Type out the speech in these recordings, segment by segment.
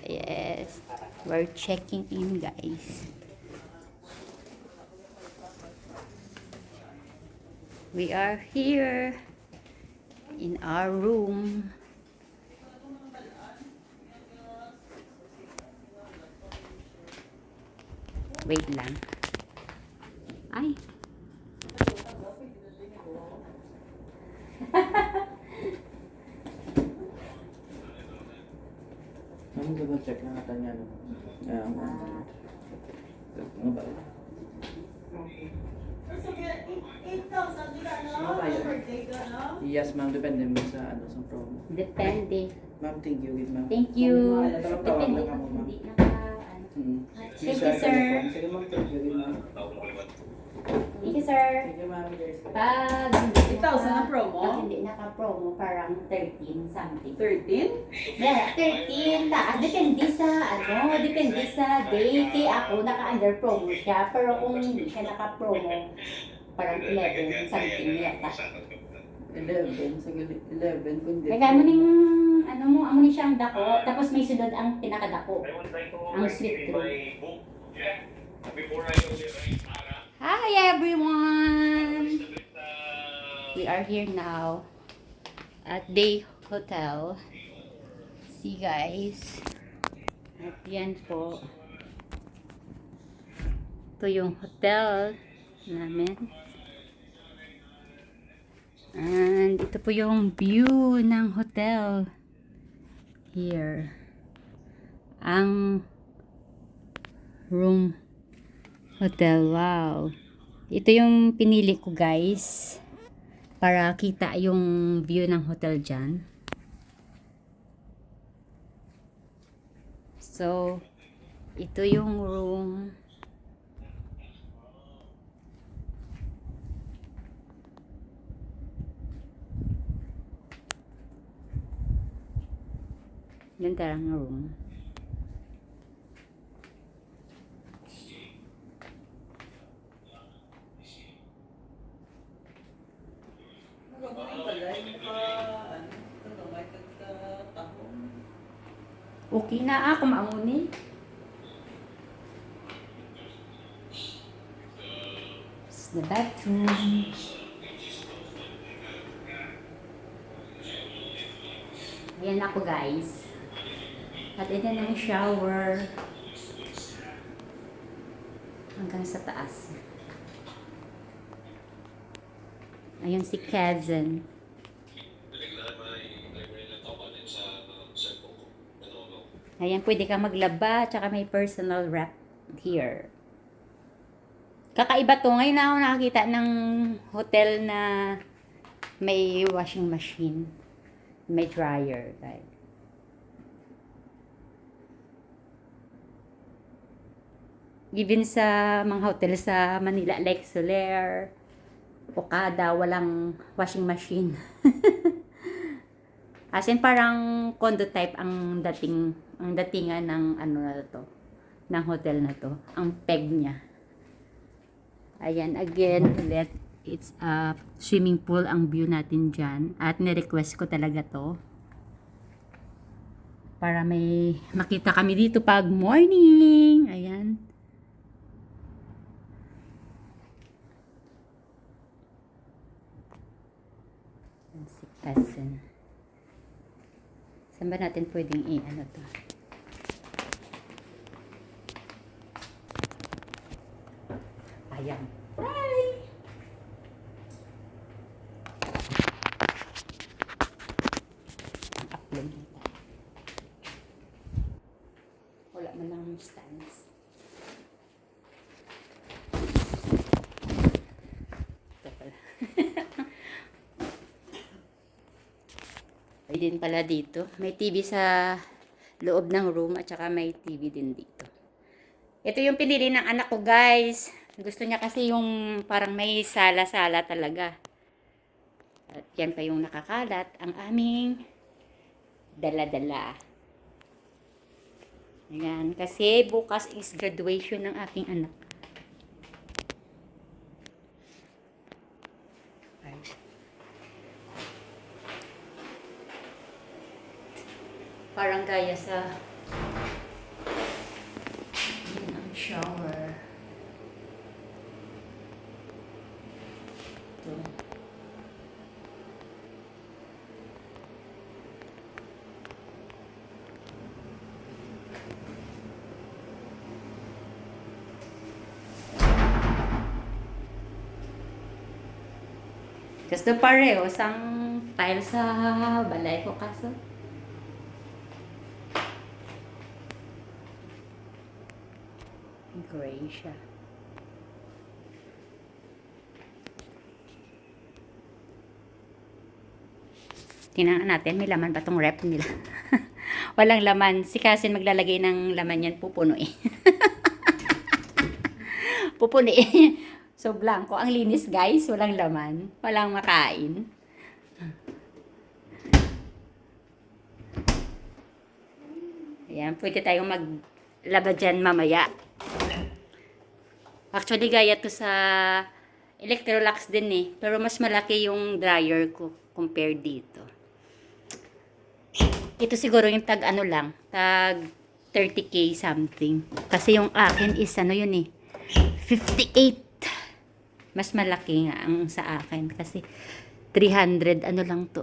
Yes. We're checking in, guys. We are here in our room. Wait lang. Ay. Ano double check na natin yan? Ano ba? Yes, ma'am. Depende mo sa ano sa promo. Depende. Ma'am, thank you. Ma'am. Thank you. Tawag Depende. lang ako, ma'am. Hindi naka, ano. Thank you, sir. Sige, ma'am. Thank you, ma'am. Thank you, sir. Thank you, ma'am. Pag hindi 8,000 na promo? Pag hindi naka-promo, parang 13 something. 13? Yeah, 13. Taas. Depende sa, depende sa day. Kaya ako, naka-under promo siya. Pero kung hindi siya naka-promo, parang 11 something yata. 11. Sige, 11. Kundi. Kaya mo ning, amo ni siyang dako. Tapos may sunod ang pinakadako. Ang sweet roll. Hi everyone! We are here now at Day Hotel. See guys. At yan po. Ito yung hotel namin. And ito po yung view ng hotel. Here. Ang room hotel. Wow. Ito yung pinili ko guys. Para kita yung view ng hotel dyan. So, ito yung room. Ganda lang ang room. Okay na ako mauni. This is the bathroom. Ayan ako guys. At ito na yung shower. Hanggang sa taas. Ayun si Kazan. Ayan, pwede kang maglaba, tsaka may personal wrap here. Kakaiba to. Ngayon na ako nakakita ng hotel na may washing machine. May dryer. Right? Even sa mga hotel sa Manila, like Soler, Okada, walang washing machine. As in, parang condo type ang datingan ng ano na to, ng hotel na to, ang peg niya. Ayan, again, it's a swimming pool ang view natin dyan. At ni-request ko talaga to. Para may makita kami dito pag morning. Ayan. Si Cousin. Saan ba natin pwedeng i-ano to? Ayan. Bye! Upload na tayo. Wala man lang yung stands. Ito pala. May din pala dito. May TV sa loob ng room at saka may TV din dito. Ito yung pinili ng anak ko guys. Gusto niya kasi yung parang may sala-sala talaga. At yan pa yung nakakalat. Ang aming dala-dala. Ayan. Kasi bukas is graduation ng aking anak. Parang gaya sa yun ang shower. Ito. Gusto pareho sang tile sa balay ko kaso. Gray siya. Tingnan natin, may laman ba tong rep nila? Walang laman. Si Kasin maglalagay ng laman yan, pupuno eh. Pupuno eh. So, blanco. Ang linis guys, walang laman. Walang makain. Ayan, pwede tayong maglaba dyan mamaya. Actually, gaya to sa Electrolux din eh. Pero mas malaki yung dryer ko compared dito. Ito siguro yung tag ano lang, tag 30k something. Kasi yung akin is ano yun eh, 58. Mas malaki nga ang sa akin kasi 300 ano lang to.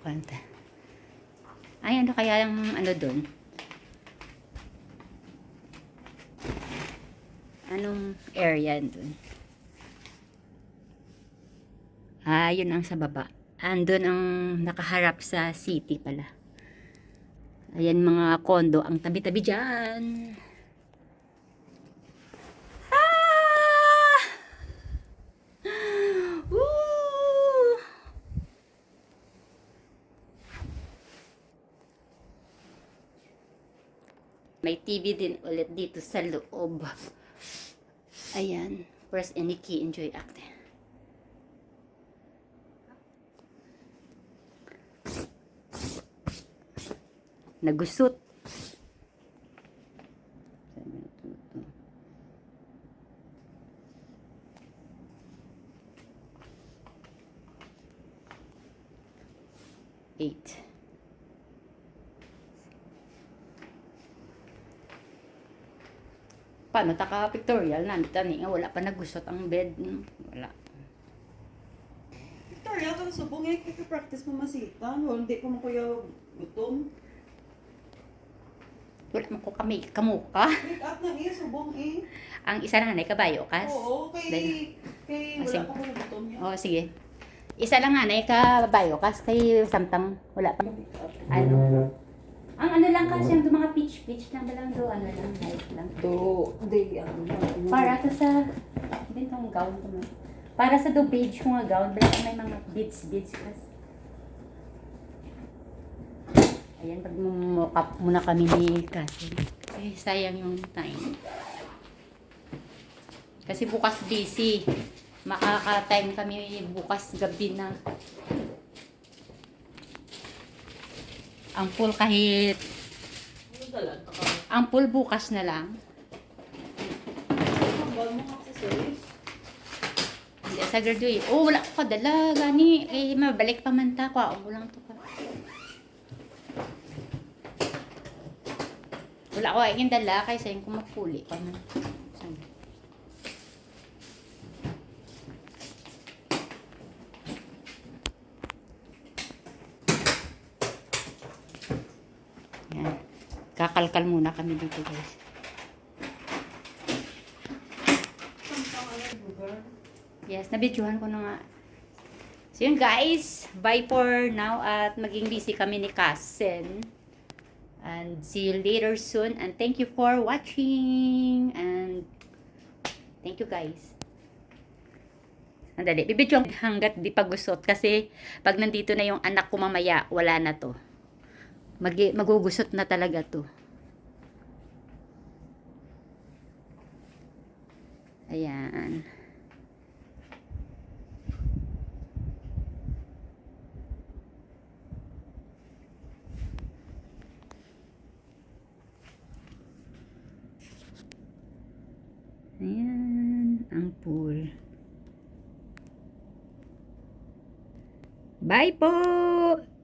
Kwanta. Ay, ano kaya yung ano doon? Anong area doon? Ah, yun ang sa baba. Andun ang nakaharap sa city pala. Ayan mga kondo ang tabi-tabi dyan. Ah! Woo! May TV din ulit dito sa loob. Ayan. Press any key. Enjoy acting. Nagusot. Eight. Paano taka pictorial na tani nga wala pa nagusot ang bed. Wala. Victoria, kang subong eh, practice mo masitan. Wala, hindi ko mo kuya gutom. Wala mo ko kami kamuka. Wake up na eh, subong eh. Ang isa na nanay kabayo kas. Oo, Then, kay sige. wala ko mo gutom niya. Oh, sige. Isa lang nanay kabayo kas kay samtang wala pa. Ano? Ang ano lang kasi yung mga peach lang lang do ano lang light lang. Do, day, Para to sa din tong gown ko. Para sa do beige ko nga gown, bala may mga beads kas. Ayan, pag mukap muna kami ni Kasi. Eh, sayang yung time. Kasi bukas busy. Makaka-time kami bukas gabi na. Ang pool kahit ang pool bukas na lang. Hambal mo accessories. Hindi sa graduate. Oh, wala ko kadala gani. Eh mabalik pa man ta ko. Ako lang to ka. Wala ko ay dala kaysa yung kumapuli pa man. Yan. Kakalkal muna kami dito guys. Yes, nabidyohan ko na nga. So yun guys, bye for now at maging busy kami ni Kasen. And see you later soon and thank you for watching and thank you guys. Andali, bibidyohan hanggat di pagusot kasi pag nandito na yung anak ko mamaya, wala na to. Magugusot na talaga to. Ayan. Ayan, ang pool. Bye po!